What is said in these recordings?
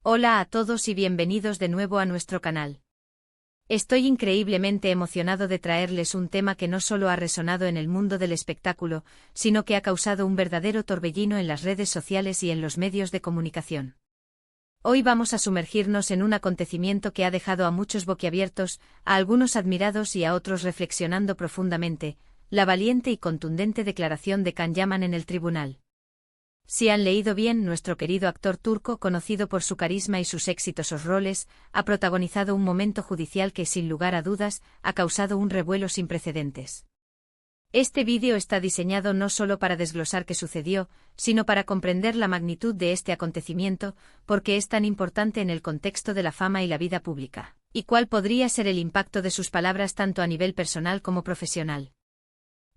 Hola a todos y bienvenidos de nuevo a nuestro canal. Estoy increíblemente emocionado de traerles un tema que no solo ha resonado en el mundo del espectáculo, sino que ha causado un verdadero torbellino en las redes sociales y en los medios de comunicación. Hoy vamos a sumergirnos en un acontecimiento que ha dejado a muchos boquiabiertos, a algunos admirados y a otros reflexionando profundamente: la valiente y contundente declaración de Can Yaman en el tribunal. Si han leído bien, nuestro querido actor turco, conocido por su carisma y sus exitosos roles, ha protagonizado un momento judicial que, sin lugar a dudas, ha causado un revuelo sin precedentes. Este vídeo está diseñado no solo para desglosar qué sucedió, sino para comprender la magnitud de este acontecimiento, porque es tan importante en el contexto de la fama y la vida pública, y cuál podría ser el impacto de sus palabras tanto a nivel personal como profesional.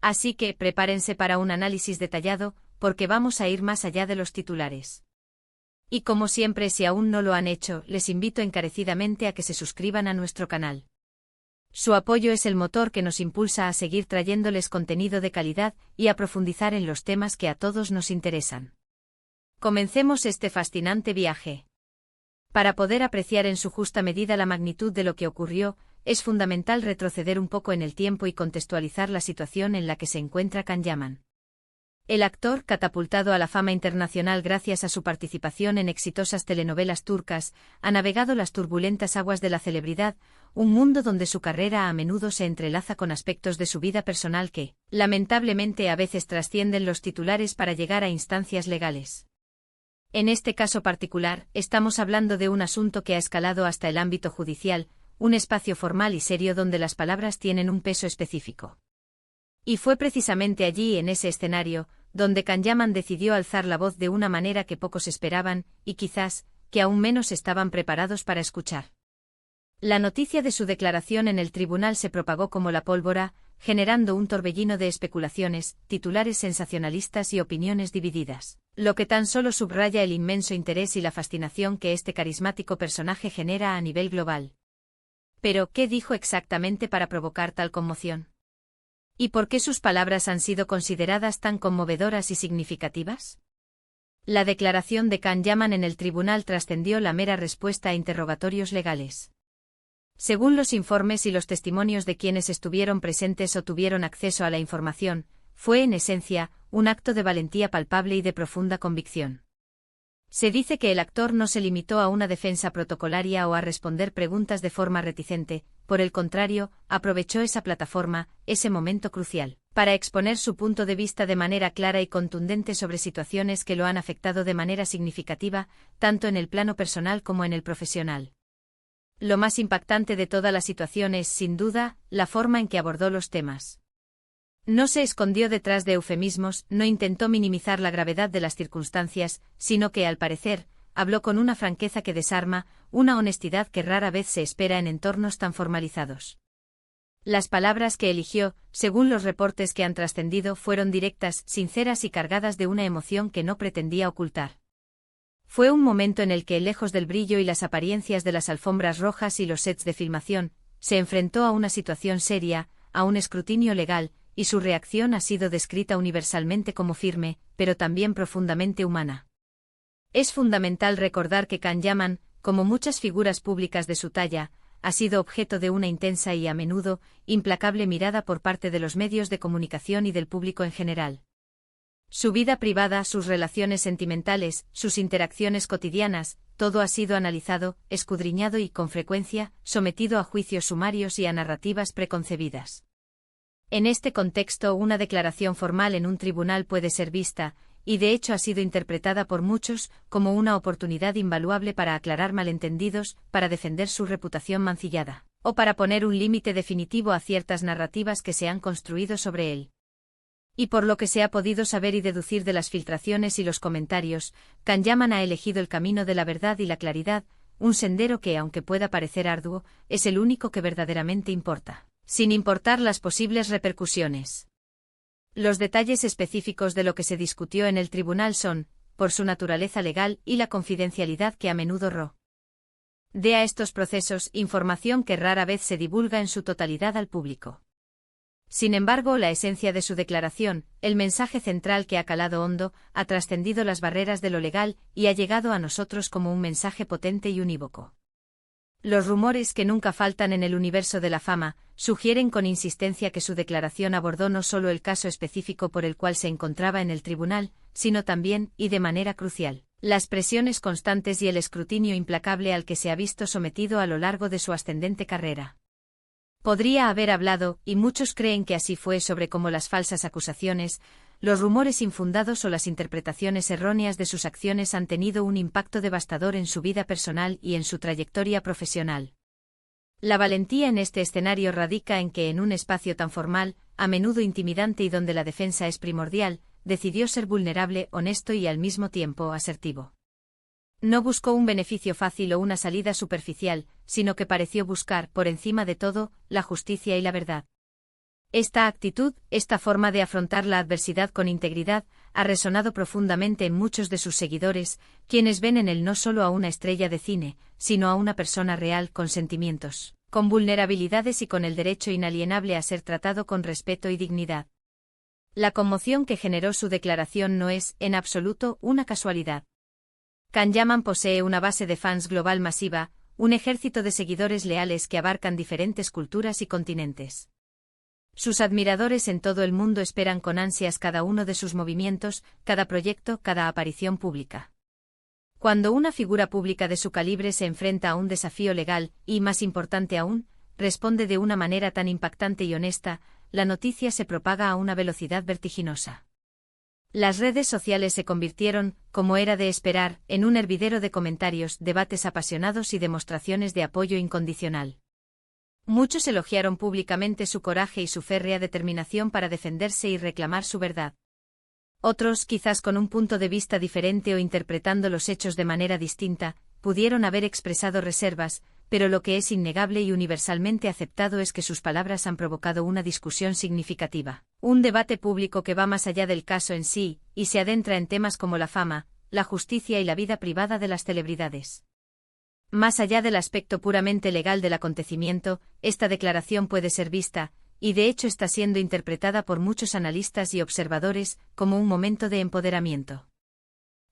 Así que, prepárense para un análisis detallado, porque vamos a ir más allá de los titulares. Y como siempre, si aún no lo han hecho, les invito encarecidamente a que se suscriban a nuestro canal. Su apoyo es el motor que nos impulsa a seguir trayéndoles contenido de calidad y a profundizar en los temas que a todos nos interesan. Comencemos este fascinante viaje. Para poder apreciar en su justa medida la magnitud de lo que ocurrió, es fundamental retroceder un poco en el tiempo y contextualizar la situación en la que se encuentra Can Yaman. El actor, catapultado a la fama internacional gracias a su participación en exitosas telenovelas turcas, ha navegado las turbulentas aguas de la celebridad, un mundo donde su carrera a menudo se entrelaza con aspectos de su vida personal que, lamentablemente, a veces trascienden los titulares para llegar a instancias legales. En este caso particular, estamos hablando de un asunto que ha escalado hasta el ámbito judicial, un espacio formal y serio donde las palabras tienen un peso específico. Y fue precisamente allí, en ese escenario, donde Can Yaman decidió alzar la voz de una manera que pocos esperaban, y quizás, que aún menos estaban preparados para escuchar. La noticia de su declaración en el tribunal se propagó como la pólvora, generando un torbellino de especulaciones, titulares sensacionalistas y opiniones divididas, lo que tan solo subraya el inmenso interés y la fascinación que este carismático personaje genera a nivel global. Pero, ¿qué dijo exactamente para provocar tal conmoción? ¿Y por qué sus palabras han sido consideradas tan conmovedoras y significativas? La declaración de Can Yaman en el tribunal trascendió la mera respuesta a interrogatorios legales. Según los informes y los testimonios de quienes estuvieron presentes o tuvieron acceso a la información, fue en esencia un acto de valentía palpable y de profunda convicción. Se dice que el actor no se limitó a una defensa protocolaria o a responder preguntas de forma reticente, por el contrario, aprovechó esa plataforma, ese momento crucial, para exponer su punto de vista de manera clara y contundente sobre situaciones que lo han afectado de manera significativa, tanto en el plano personal como en el profesional. Lo más impactante de toda la situación es, sin duda, la forma en que abordó los temas. No se escondió detrás de eufemismos, no intentó minimizar la gravedad de las circunstancias, sino que, al parecer, habló con una franqueza que desarma, una honestidad que rara vez se espera en entornos tan formalizados. Las palabras que eligió, según los reportes que han trascendido, fueron directas, sinceras y cargadas de una emoción que no pretendía ocultar. Fue un momento en el que, lejos del brillo y las apariencias de las alfombras rojas y los sets de filmación, se enfrentó a una situación seria, a un escrutinio legal, y su reacción ha sido descrita universalmente como firme, pero también profundamente humana. Es fundamental recordar que Can Yaman, como muchas figuras públicas de su talla, ha sido objeto de una intensa y, a menudo, implacable mirada por parte de los medios de comunicación y del público en general. Su vida privada, sus relaciones sentimentales, sus interacciones cotidianas, todo ha sido analizado, escudriñado y, con frecuencia, sometido a juicios sumarios y a narrativas preconcebidas. En este contexto, una declaración formal en un tribunal puede ser vista, y de hecho ha sido interpretada por muchos, como una oportunidad invaluable para aclarar malentendidos, para defender su reputación mancillada, o para poner un límite definitivo a ciertas narrativas que se han construido sobre él. Y por lo que se ha podido saber y deducir de las filtraciones y los comentarios, Can Yaman ha elegido el camino de la verdad y la claridad, un sendero que, aunque pueda parecer arduo, es el único que verdaderamente importa, sin importar las posibles repercusiones. Los detalles específicos de lo que se discutió en el tribunal son, por su naturaleza legal y la confidencialidad que a menudo rodea a estos procesos, información que rara vez se divulga en su totalidad al público. Sin embargo, la esencia de su declaración, el mensaje central que ha calado hondo, ha trascendido las barreras de lo legal y ha llegado a nosotros como un mensaje potente y unívoco. Los rumores que nunca faltan en el universo de la fama sugieren con insistencia que su declaración abordó no solo el caso específico por el cual se encontraba en el tribunal, sino también, y de manera crucial, las presiones constantes y el escrutinio implacable al que se ha visto sometido a lo largo de su ascendente carrera. Podría haber hablado, y muchos creen que así fue, sobre cómo las falsas acusaciones, los rumores infundados o las interpretaciones erróneas de sus acciones han tenido un impacto devastador en su vida personal y en su trayectoria profesional. La valentía en este escenario radica en que en un espacio tan formal, a menudo intimidante y donde la defensa es primordial, decidió ser vulnerable, honesto y al mismo tiempo asertivo. No buscó un beneficio fácil o una salida superficial, sino que pareció buscar, por encima de todo, la justicia y la verdad. Esta actitud, esta forma de afrontar la adversidad con integridad, ha resonado profundamente en muchos de sus seguidores, quienes ven en él no solo a una estrella de cine, sino a una persona real con sentimientos, con vulnerabilidades y con el derecho inalienable a ser tratado con respeto y dignidad. La conmoción que generó su declaración no es, en absoluto, una casualidad. Kanyaman posee una base de fans global masiva, un ejército de seguidores leales que abarcan diferentes culturas y continentes. Sus admiradores en todo el mundo esperan con ansias cada uno de sus movimientos, cada proyecto, cada aparición pública. Cuando una figura pública de su calibre se enfrenta a un desafío legal, y más importante aún, responde de una manera tan impactante y honesta, la noticia se propaga a una velocidad vertiginosa. Las redes sociales se convirtieron, como era de esperar, en un hervidero de comentarios, debates apasionados y demostraciones de apoyo incondicional. Muchos elogiaron públicamente su coraje y su férrea determinación para defenderse y reclamar su verdad. Otros, quizás con un punto de vista diferente o interpretando los hechos de manera distinta, pudieron haber expresado reservas, pero lo que es innegable y universalmente aceptado es que sus palabras han provocado una discusión significativa, un debate público que va más allá del caso en sí, y se adentra en temas como la fama, la justicia y la vida privada de las celebridades. Más allá del aspecto puramente legal del acontecimiento, esta declaración puede ser vista, y de hecho está siendo interpretada por muchos analistas y observadores, como un momento de empoderamiento.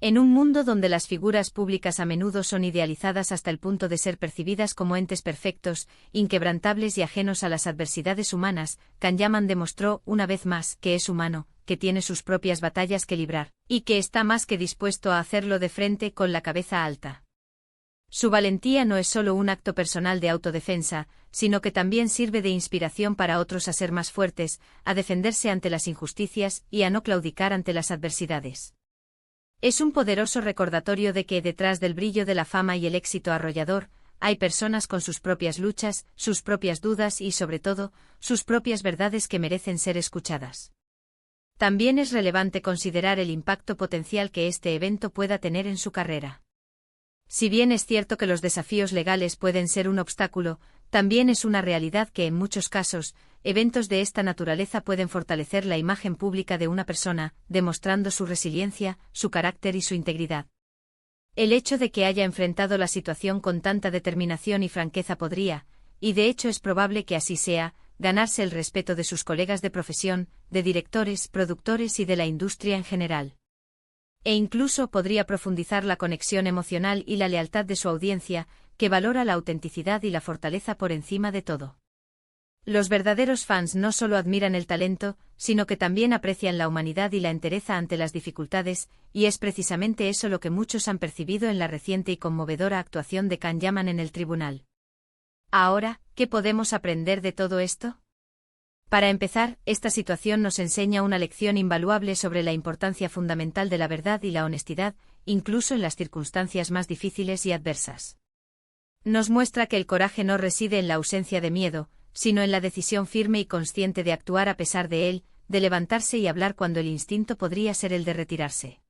En un mundo donde las figuras públicas a menudo son idealizadas hasta el punto de ser percibidas como entes perfectos, inquebrantables y ajenos a las adversidades humanas, Kanyaman demostró, una vez más, que es humano, que tiene sus propias batallas que librar, y que está más que dispuesto a hacerlo de frente con la cabeza alta. Su valentía no es solo un acto personal de autodefensa, sino que también sirve de inspiración para otros a ser más fuertes, a defenderse ante las injusticias y a no claudicar ante las adversidades. Es un poderoso recordatorio de que detrás del brillo de la fama y el éxito arrollador, hay personas con sus propias luchas, sus propias dudas y, sobre todo, sus propias verdades que merecen ser escuchadas. También es relevante considerar el impacto potencial que este evento pueda tener en su carrera. Si bien es cierto que los desafíos legales pueden ser un obstáculo, también es una realidad que en muchos casos, eventos de esta naturaleza pueden fortalecer la imagen pública de una persona, demostrando su resiliencia, su carácter y su integridad. El hecho de que haya enfrentado la situación con tanta determinación y franqueza podría, y de hecho es probable que así sea, ganarse el respeto de sus colegas de profesión, de directores, productores y de la industria en general. E incluso podría profundizar la conexión emocional y la lealtad de su audiencia, que valora la autenticidad y la fortaleza por encima de todo. Los verdaderos fans no solo admiran el talento, sino que también aprecian la humanidad y la entereza ante las dificultades, y es precisamente eso lo que muchos han percibido en la reciente y conmovedora actuación de Kanyaman en el tribunal. Ahora, ¿qué podemos aprender de todo esto? Para empezar, esta situación nos enseña una lección invaluable sobre la importancia fundamental de la verdad y la honestidad, incluso en las circunstancias más difíciles y adversas. Nos muestra que el coraje no reside en la ausencia de miedo, sino en la decisión firme y consciente de actuar a pesar de él, de levantarse y hablar cuando el instinto podría ser el de retirarse.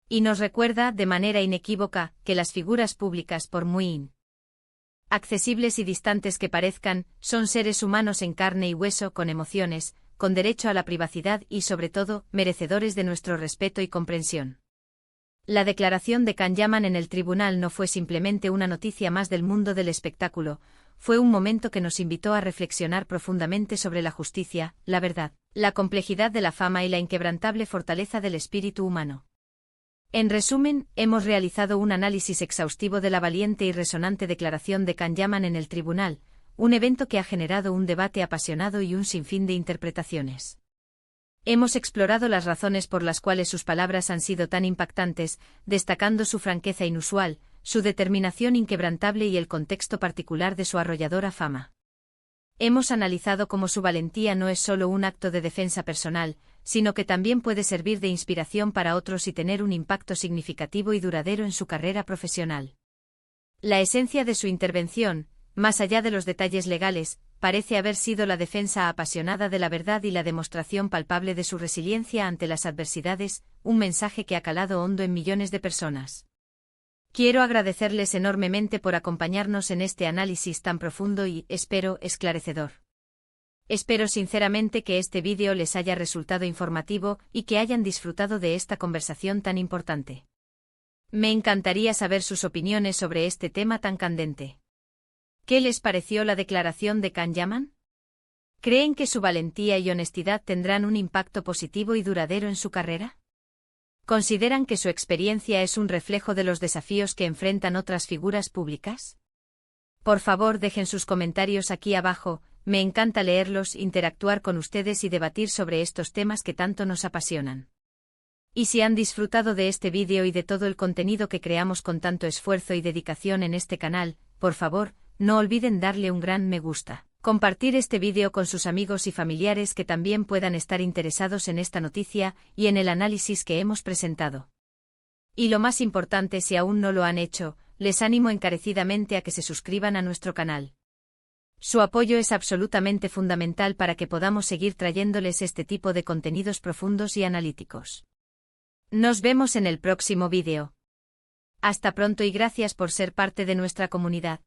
Y nos recuerda, de manera inequívoca, que las figuras públicas, por muy accesibles y distantes que parezcan, son seres humanos en carne y hueso, con emociones, con derecho a la privacidad y, sobre todo, merecedores de nuestro respeto y comprensión. La declaración de Kanyaman en el tribunal no fue simplemente una noticia más del mundo del espectáculo, fue un momento que nos invitó a reflexionar profundamente sobre la justicia, la verdad, la complejidad de la fama y la inquebrantable fortaleza del espíritu humano. En resumen, hemos realizado un análisis exhaustivo de la valiente y resonante declaración de Can Yaman en el tribunal, un evento que ha generado un debate apasionado y un sinfín de interpretaciones. Hemos explorado las razones por las cuales sus palabras han sido tan impactantes, destacando su franqueza inusual, su determinación inquebrantable y el contexto particular de su arrolladora fama. Hemos analizado cómo su valentía no es solo un acto de defensa personal, sino que también puede servir de inspiración para otros y tener un impacto significativo y duradero en su carrera profesional. La esencia de su intervención, más allá de los detalles legales, parece haber sido la defensa apasionada de la verdad y la demostración palpable de su resiliencia ante las adversidades, un mensaje que ha calado hondo en millones de personas. Quiero agradecerles enormemente por acompañarnos en este análisis tan profundo y, espero, esclarecedor. Espero sinceramente que este vídeo les haya resultado informativo y que hayan disfrutado de esta conversación tan importante. Me encantaría saber sus opiniones sobre este tema tan candente. ¿Qué les pareció la declaración de Can Yaman? ¿Creen que su valentía y honestidad tendrán un impacto positivo y duradero en su carrera? ¿Consideran que su experiencia es un reflejo de los desafíos que enfrentan otras figuras públicas? Por favor, dejen sus comentarios aquí abajo, me encanta leerlos, interactuar con ustedes y debatir sobre estos temas que tanto nos apasionan. Y si han disfrutado de este vídeo y de todo el contenido que creamos con tanto esfuerzo y dedicación en este canal, por favor, no olviden darle un gran me gusta, compartir este vídeo con sus amigos y familiares que también puedan estar interesados en esta noticia y en el análisis que hemos presentado. Y lo más importante, si aún no lo han hecho, les animo encarecidamente a que se suscriban a nuestro canal. Su apoyo es absolutamente fundamental para que podamos seguir trayéndoles este tipo de contenidos profundos y analíticos. Nos vemos en el próximo vídeo. Hasta pronto y gracias por ser parte de nuestra comunidad.